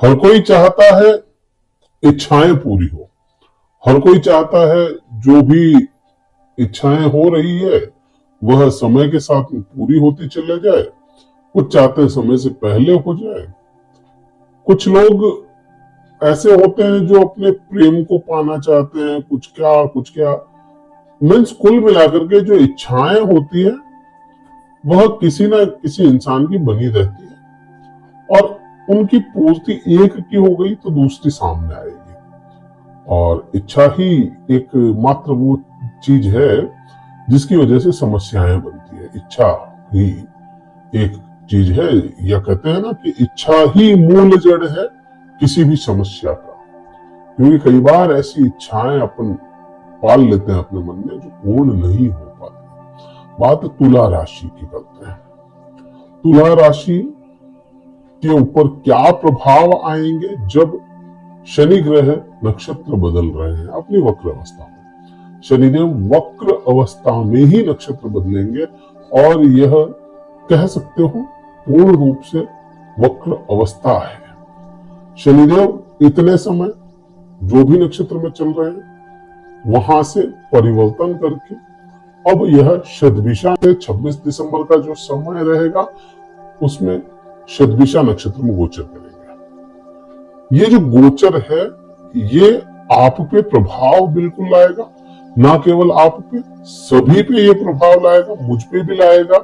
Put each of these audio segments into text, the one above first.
हर कोई चाहता है इच्छाएं पूरी हो, हर कोई चाहता है जो भी इच्छाएं हो रही है वह समय के साथ पूरी होती चले जाए। कुछ चाहते हैं समय से पहले हो जाए। कुछ लोग ऐसे होते हैं जो अपने प्रेम को पाना चाहते हैं, कुछ क्या मीन्स कुल मिलाकर के जो इच्छाएं होती है वह किसी ना किसी इंसान की बनी रहती है और उनकी पूर्ति एक की हो गई तो दूसरी सामने आएगी। और इच्छा ही एक मात्र वो चीज है जिसकी वजह से समस्याएं बनती है। इच्छा ही एक चीज है, या कहते हैं ना कि इच्छा ही मूल जड़ है किसी भी समस्या का। क्योंकि कई बार ऐसी इच्छाएं अपन पाल लेते हैं अपने मन में जो पूर्ण नहीं हो पाती। बात तुला राशि की करते हैं। तुला राशि के ऊपर क्या प्रभाव आएंगे जब शनि ग्रह नक्षत्र बदल रहे हैं अपनी वक्र अवस्था में। शनिदेव वक्र अवस्था में ही नक्षत्र बदलेंगे और यह कह सकते हो पूर्ण रूप से वक्र अवस्था है। शनिदेव इतने समय जो भी नक्षत्र में चल रहे हैं वहां से परिवर्तन करके अब यह शतभिषा से 26 दिसंबर का जो समय रहेगा उसमें शतभिषा नक्षत्र में गोचर करेंगे। ये जो गोचर है ये आप पे प्रभाव बिल्कुल लाएगा, ना केवल आप पे, सभी पे ये प्रभाव लाएगा, मुझ पे भी लाएगा,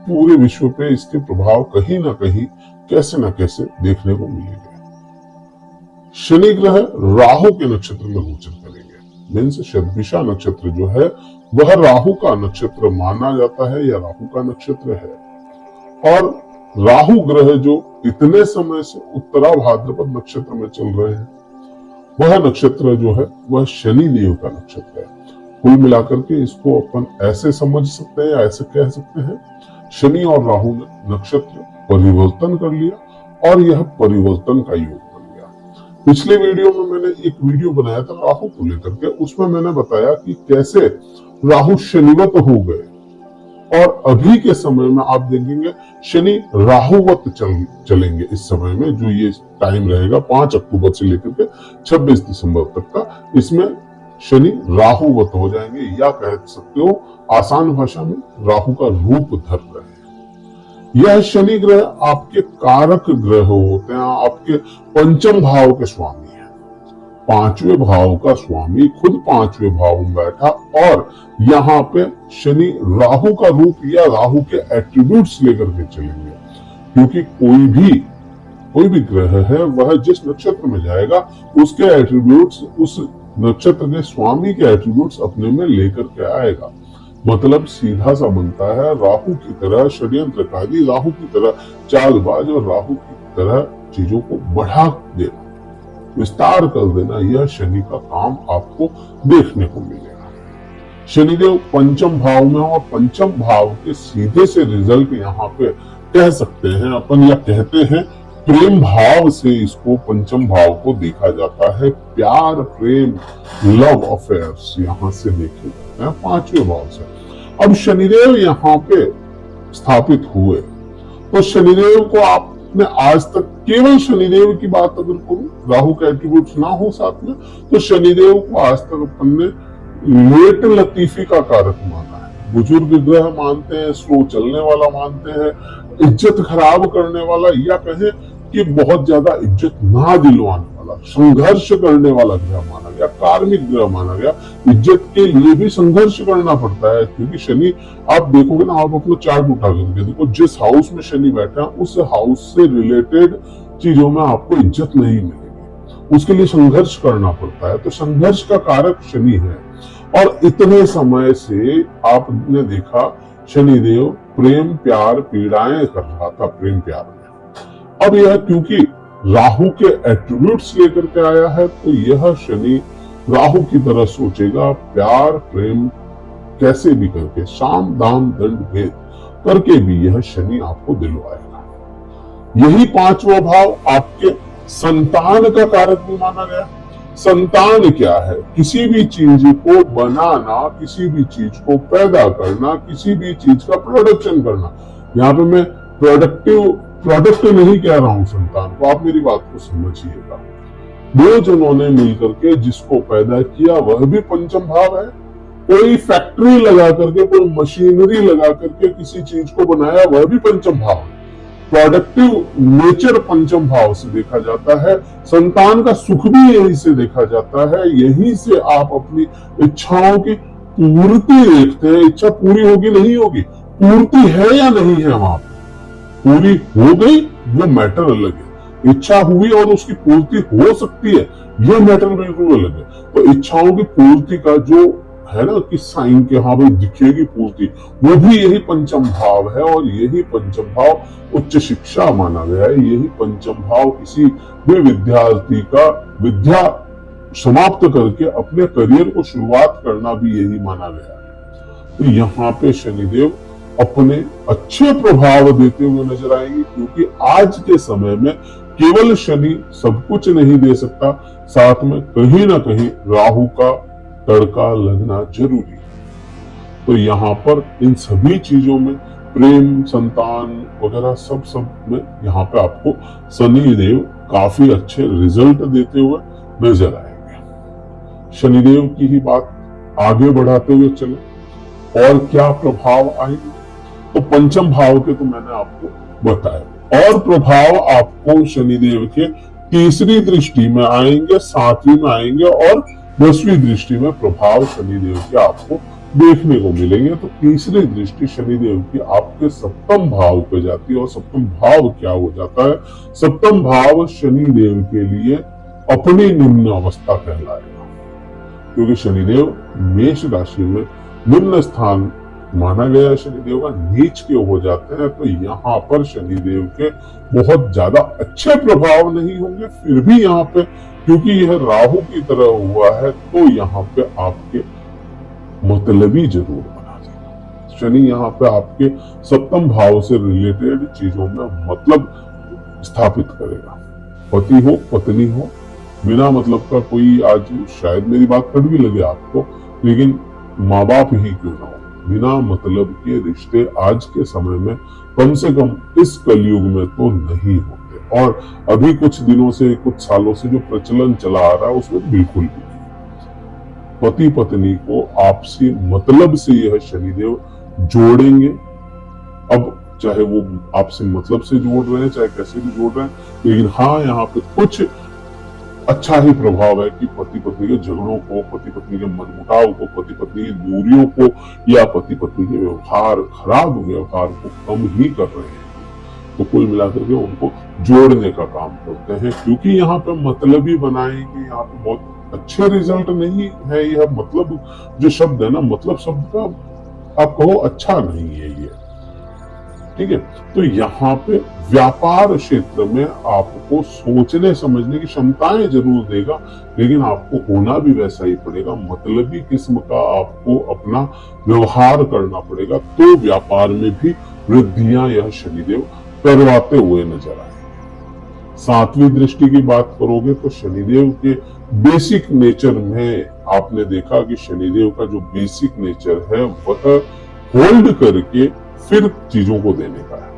पूरे विश्व पे इसके प्रभाव कहीं ना कहीं कैसे ना कैसे देखने को मिलेंगे। शनि ग्रह राहु के नक्षत्र में गोचर करेंगे। मीन्स शतभिषा नक्षत्र जो है वह राहु का नक्षत्र माना जाता है या राहु का नक्षत्र है। और राहु ग्रह जो इतने समय से उत्तरा भाद्रपद नक्षत्र में चल रहे हैं वह नक्षत्र जो है वह शनि देव का नक्षत्र है। कुल मिलाकर के इसको अपन ऐसे समझ सकते हैं या ऐसे कह सकते हैं, शनि और राहु ने नक्षत्र परिवर्तन कर लिया और यह परिवर्तन का योग बन गया। पिछले वीडियो में मैंने एक वीडियो बनाया था राहु को लेकर के, उसमें मैंने बताया कि कैसे राहु शनिवत हो गए और अभी के समय में आप देखेंगे शनि राहुवत चलेंगे। इस समय में जो ये टाइम रहेगा 5 अक्टूबर से लेकर के 26 दिसंबर तक का, इसमें शनि राहुवत हो जाएंगे, या कह सकते हो आसान भाषा में राहु का रूप धर रहे हैं। यह शनि ग्रह आपके कारक ग्रह होते हैं, आपके पंचम भाव के स्वामी है। 5वें भाव का स्वामी खुद 5वें भाव में बैठा और यहाँ पे शनि राहु का रूप या राहु के एट्रीब्यूट्स लेकर के चलेंगे। क्योंकि कोई भी ग्रह है वह जिस नक्षत्र में जाएगा उसके एट्रीब्यूट्स, उस नक्षत्र के स्वामी के एट्रीब्यूट्स अपने में लेकर के आएगा। मतलब सीधा सा बनता है राहु की तरह षड्यंत्रकारी, राहु की तरह चालबाज और राहु की तरह चीजों को बढ़ा देना, विस्तार कर देना, यह शनि का काम आपको देखने को मिलेगा। शनिदेव पंचम भाव में और पंचम भाव के सीधे से रिजल्ट यहाँ पे कह सकते हैं अपन, या कहते हैं प्रेम भाव से इसको पंचम भाव को देखा जाता है। प्यार, प्रेम, लव अफेयर्स यहाँ से देखे जाते हैं 5वें भाव से। अब शनिदेव यहाँ पे स्थापित हुए तो शनिदेव को आपने आज तक केवल शनिदेव की बात अगर करूं, राहु का एट्रीब्यूट्स ना हो साथ में, तो शनिदेव को आज तक अपन ने लेट लतीफी का कारक माना है। बुजुर्ग ग्रह मानते हैं, स्लो चलने वाला मानते हैं, इज्जत खराब करने वाला, या कहें कि बहुत ज्यादा इज्जत ना दिलवाने वाला, संघर्ष करने वाला ग्रह माना गया, कार्मिक ग्रह माना गया। इज्जत के लिए भी संघर्ष करना पड़ता है क्योंकि शनि, आप देखोगे ना, आप अपना चार्ट उठा करके देखो, जिस हाउस में शनि बैठा है उस हाउस से रिलेटेड चीजों में आपको इज्जत नहीं मिलेगी, उसके लिए संघर्ष करना पड़ता है। तो संघर्ष का कारक शनि है। और इतने समय से आपने देखा शनिदेव प्रेम, प्यार, पीड़ाएं कर रहा था प्रेम प्यार में। अब यह क्योंकि राहु के एट्रीब्यूट्स लेकर के आया है तो यह शनि राहु की तरह सोचेगा, प्यार प्रेम कैसे भी करके, साम दाम दंड भेद करके भी यह शनि आपको दिलवाएगा। यही 5वां भाव आपके संतान का कारक भी माना गया। संतान क्या है? किसी भी चीज को बनाना, किसी भी चीज को पैदा करना, किसी भी चीज का प्रोडक्शन करना। यहाँ पे मैं प्रोडक्टिव प्रोडक्ट नहीं कह रहा हूं संतान को, आप मेरी बात को समझिएगा। दो जनों ने मिलकर के जिसको पैदा किया वह भी पंचम भाव है। कोई फैक्ट्री लगा करके, कोई मशीनरी लगा करके किसी चीज को बनाया, वह भी पंचम भाव है। प्रोडक्टिव नेचर पंचम भाव से देखा जाता है। संतान का सुख भी यही से देखा जाता है। यही से आप अपनी इच्छाओं की पूर्ति देखते हैं। इच्छा पूरी होगी नहीं होगी, पूर्ति है या नहीं है, वहां पूरी हो गई वो मैटर अलग है, इच्छा हुई और उसकी पूर्ति हो सकती है यह मैटर बिल्कुल अलग है। तो इच्छाओं की पूर्ति का जो है ना कि साइन के, हाँ भाई दिखेगी पूर्ति, वो भी यही पंचम भाव है। और यही पंचम भाव उच्च शिक्षा माना गया है। यही पंचम भाव किसी भी विद्यार्थी का विद्या समाप्त करके अपने करियर को शुरुआत करना भी यही माना गया है। तो यहाँ पे शनिदेव अपने अच्छे प्रभाव देते हुए नजर आएंगे, क्योंकि आज के समय में केवल शनि सब कुछ नहीं दे सकता, साथ में कहीं ना कहीं राहु का तड़का लगना जरूरी है। तो यहाँ पर इन सभी चीजों में प्रेम, संतान वगैरह सब में यहाँ पे आपको शनिदेव काफी अच्छे रिजल्ट देते हुए नजर आएंगे। शनिदेव की ही बात आगे बढ़ाते हुए चले और क्या प्रभाव आएंगे। तो पंचम भाव के तो मैंने आपको बताया, और प्रभाव आपको शनिदेव के तीसरी दृष्टि में आएंगे, सातवीं में आएंगे और 10वीं दृष्टि में प्रभाव शनिदेव के आपको देखने को मिलेंगे। तो तीसरी दृष्टि शनिदेव की आपके सप्तम भाव पे जाती है। और सप्तम भाव क्या हो जाता है? सप्तम भाव शनिदेव के लिए अपनी निम्न अवस्था कहलाएगा, क्योंकि शनिदेव मेष राशि में निम्न स्थान माना गया। शनिदेव का नीच क्यों हो जाते हैं? तो यहाँ पर शनिदेव के बहुत ज्यादा अच्छे प्रभाव नहीं होंगे, फिर भी यहाँ पे क्योंकि यह राहु की तरह हुआ है तो यहाँ पे आपके मतलबी जरूर बना देगा। शनि यहाँ पे आपके सप्तम भाव से रिलेटेड चीजों में मतलब स्थापित करेगा। पति हो पत्नी हो, बिना मतलब का कोई, आज शायद मेरी बात कट भी लगे आपको, लेकिन माँ बाप ही क्यों ना हो, बिना मतलब के रिश्ते आज के समय में कम से कम इस कलयुग में तो नहीं होते। और अभी कुछ दिनों से, कुछ सालों से जो प्रचलन चला आ रहा है उसमें बिल्कुल भी नहीं। पति पत्नी को आपसी मतलब से यह शनिदेव जोड़ेंगे। अब चाहे वो आपसे मतलब से जोड़ रहे हैं, चाहे कैसे भी जोड़ रहे हैं, लेकिन हाँ यहाँ पे कुछ अच्छा ही प्रभाव है कि पति पत्नी के झगड़ों को, पति पत्नी के मनमुटाव को, पति पत्नी की दूरियों को या पति पत्नी के व्यवहार, खराब व्यवहार को कम ही कर रहे हैं। तो कुल मिलाकर के उनको जोड़ने का काम करते हैं, क्योंकि यहाँ पे मतलब ही बनाएंगे। यहाँ पे बहुत अच्छे रिजल्ट नहीं है। यह मतलब जो शब्द है ना, मतलब शब्द का आप कहो अच्छा नहीं है ये, ठीक है। तो यहाँ पे व्यापार क्षेत्र में आपको सोचने समझने की क्षमताएं जरूर देगा, लेकिन आपको होना भी वैसा ही पड़ेगा। मतलबी किस्म का आपको अपना व्यवहार करना पड़ेगा, तो व्यापार में भी वृद्धियां यह शनिदेव करवाते हुए नजर आएंगे। सातवीं दृष्टि की बात करोगे तो शनिदेव के बेसिक नेचर में आपने देखा कि शनिदेव का जो बेसिक नेचर है वह होल्ड करके फिर चीजों को देने का है।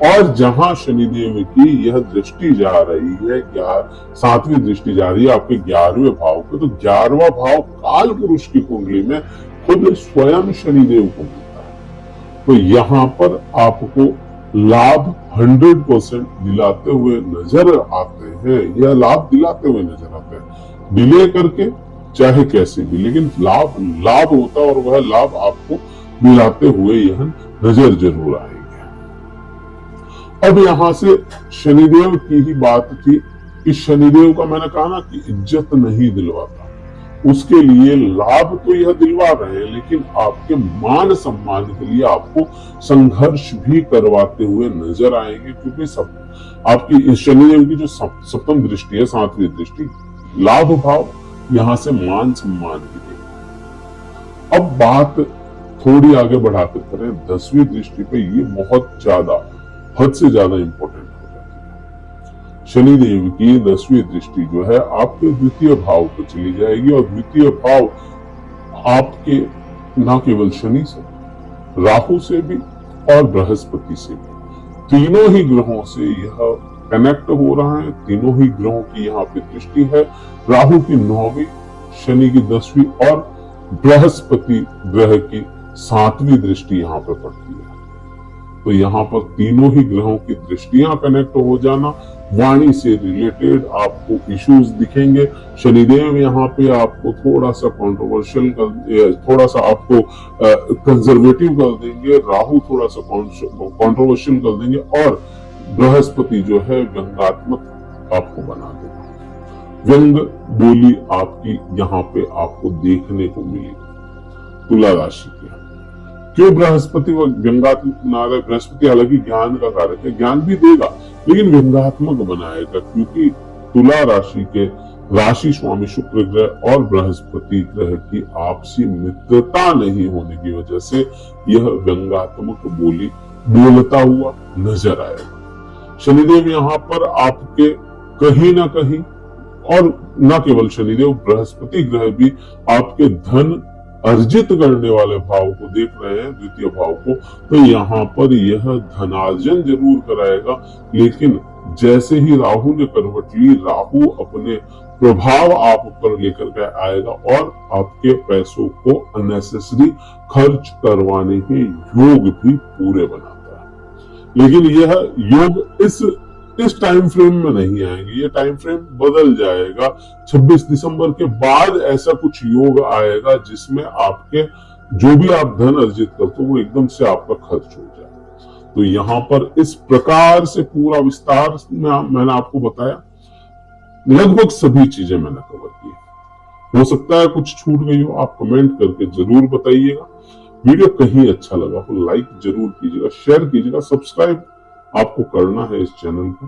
और जहां शनिदेव की यह दृष्टि जा रही है, सातवीं दृष्टि जा रही है आपके 11वें भाव पे, तो 11वां भाव काल पुरुष की कुंडली में खुद स्वयं शनिदेव को मिलता है। तो यहाँ पर आपको लाभ 100% दिलाते हुए नजर आते हैं। यह लाभ दिलाते हुए नजर आते हैं, डिले करके चाहे कैसे भी, लेकिन लाभ होता है और वह लाभ आपको दिलाते हुए यह नजर जरूर आएंगे। अब यहां से शनिदेव की ही बात थी कि शनिदेव का मैंने कहा ना कि इज्जत नहीं दिलवाता, उसके लिए लाभ तो यह दिलवा रहे हैं, लेकिन आपके मान सम्मान के लिए आपको संघर्ष भी करवाते हुए नजर आएंगे, क्योंकि सब आपकी शनिदेव की जो सप्तम दृष्टि है, सातवीं दृष्टि, लाभ भाव, यहां से मान सम्मान की देगी। अब बात थोड़ी आगे बढ़ाकर करें 10वीं दृष्टि पे, ये बहुत ज्यादा, हद से ज्यादा इंपॉर्टेंट हो जाती है। शनिदेव की 10वीं दृष्टि जो है आपके द्वितीय भाव पर चली जाएगी, और द्वितीय भाव आपके न केवल शनि से, राहु से भी और बृहस्पति से भी, तीनों ही ग्रहों से यह कनेक्ट हो रहा है। तीनों ही ग्रहों की यहाँ पे दृष्टि है। राहु की 9वीं, शनि की 10वीं और बृहस्पति ग्रह की 7वीं दृष्टि यहाँ पे पड़ती है। तो यहाँ पर तीनों ही ग्रहों की दृष्टियां कनेक्ट हो जाना, वाणी से रिलेटेड आपको इश्यूज दिखेंगे। शनिदेव यहाँ पे आपको थोड़ा सा कंट्रोवर्शियल थोड़ा सा आपको कंजर्वेटिव कर देंगे, राहु थोड़ा सा कंट्रोवर्शियल कर देंगे और बृहस्पति जो है व्यंगात्मक आपको बना देगा। व्यंग बोली आपकी यहाँ पे आपको देखने को मिलेगी। तुला राशि के क्यों बृहस्पति व व्यंगात्मक बना रहे? बृहस्पति हालांकि ज्ञान का कारक है, ज्ञान भी देगा लेकिन व्यंगात्मक बनाएगा, क्योंकि तुला राशि के राशि स्वामी शुक्र ग्रह और बृहस्पति ग्रह की आपसी मित्रता नहीं होने की वजह से यह व्यंगात्मक बोली बोलता हुआ नजर आएगा। शनिदेव यहाँ पर आपके कहीं ना कहीं, और न केवल शनिदेव, बृहस्पति ग्रह भी आपके धन अर्जित करने वाले भाव को देख रहे हैं, द्वितीय भाव को, तो यहाँ पर यह धनार्जन जरूर कराएगा। लेकिन जैसे ही राहु ने करवट ली, राहु अपने प्रभाव आप पर लेकर के आएगा और आपके पैसों को अननेसेसरी खर्च करवाने के योग भी पूरे बनाता है। लेकिन यह योग इस टाइम फ्रेम में नहीं आएंगे, ये टाइम फ्रेम बदल जाएगा। 26 दिसंबर के बाद ऐसा कुछ योग आएगा जिसमें आपके जो भी आप धन अर्जित करते हो वो एकदम से आपका खर्च हो जाए। तो यहाँ पर इस प्रकार से पूरा विस्तार में मैंने आपको बताया, लगभग सभी चीजें मैंने कवर की। हो सकता है कुछ छूट गई हो, आप कमेंट करके जरूर बताइएगा। वीडियो कहीं अच्छा लगा हो लाइक जरूर कीजिएगा, शेयर कीजिएगा, सब्सक्राइब आपको करना है इस चैनल को।